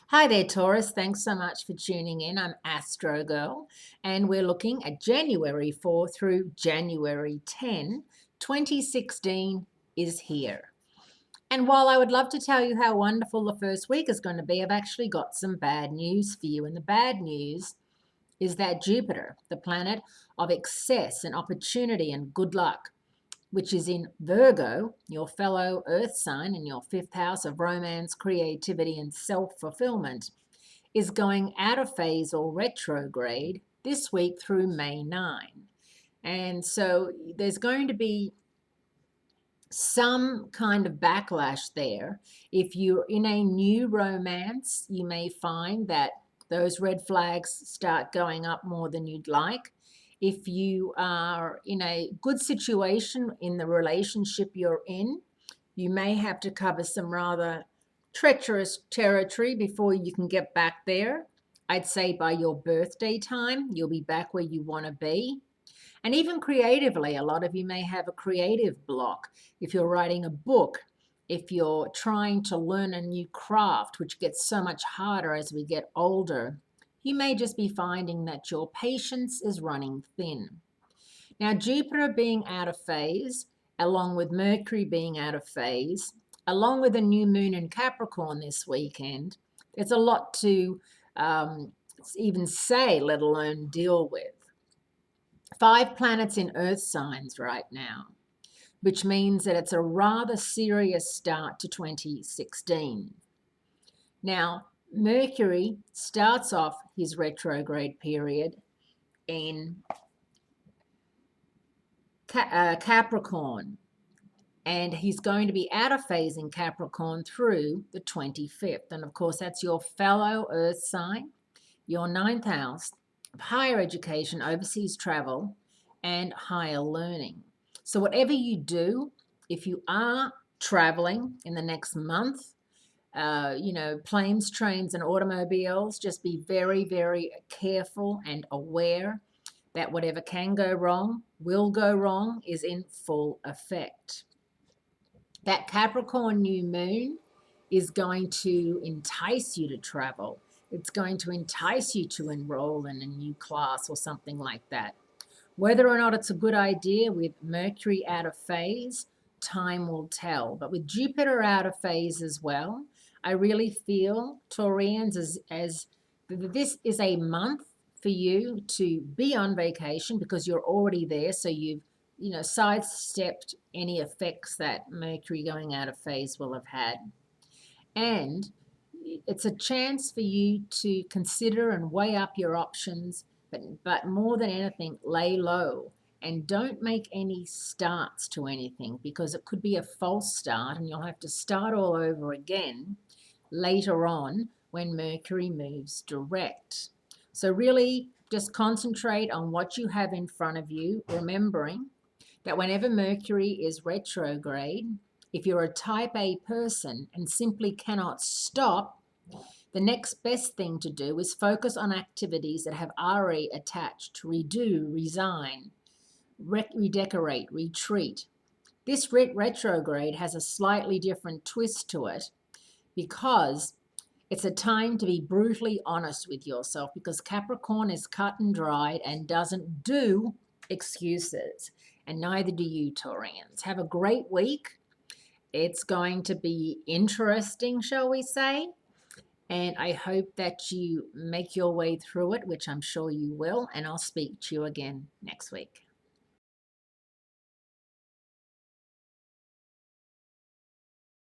Hi there, Taurus. Thanks so much for tuning in. I'm Astrogirl, and we're looking at January 4 through January 10. 2016 is here. And while I would love to tell you how wonderful the first week is going to be, I've actually got some bad news for you. And the bad news is that Jupiter, the planet of excess and opportunity and good luck, which is in Virgo, your fellow earth sign in your fifth house of romance, creativity, and self fulfillment, is going out of phase or retrograde this week through May 9. And so there's going to be some kind of backlash there. If you're in a new romance, you may find that those red flags start going up more than you'd like. If you are in a good situation in the relationship you're in, you may have to cover some rather treacherous territory before you can get back there. I'd say by your birthday time, you'll be back where you want to be. And even creatively, a lot of you may have a creative block. If you're writing a book, if you're trying to learn a new craft, which gets so much harder as we get older, you may just be finding that your patience is running thin. Now, Jupiter being out of phase, along with Mercury being out of phase, along with a new moon in Capricorn this weekend, there's a lot to even say, let alone deal with. 5 planets in Earth signs right now, which means that it's a rather serious start to 2016. Now, Mercury starts off his retrograde period in Capricorn, and he's going to be out of phase in Capricorn through the 25th. And of course, that's your fellow Earth sign, your ninth house, higher education, overseas travel, and higher learning. So whatever you do, if you are traveling in the next month, planes, trains, and automobiles, just be very, very careful and aware that whatever can go wrong, will go wrong, is in full effect. That Capricorn new moon is going to entice you to travel. It's going to entice you to enroll in a new class or something like that. Whether or not it's a good idea with Mercury out of phase, time will tell. But with Jupiter out of phase as well, I really feel, Taurians, as this is a month for you to be on vacation because you're already there. So you've sidestepped any effects that Mercury going out of phase will have had. And it's a chance for you to consider and weigh up your options, but more than anything, lay low and don't make any starts to anything because it could be a false start and you'll have to start all over again later on when Mercury moves direct. So really just concentrate on what you have in front of you, remembering that whenever Mercury is retrograde, if you're a type A person and simply cannot stop, the next best thing to do is focus on activities that have RE attached: redo, resign, redecorate, retreat. This retrograde has a slightly different twist to it because it's a time to be brutally honest with yourself, because Capricorn is cut and dried and doesn't do excuses, and neither do you, Taurians. Have a great week. It's going to be interesting, shall we say, and I hope that you make your way through it, which I'm sure you will, and I'll speak to you again next week.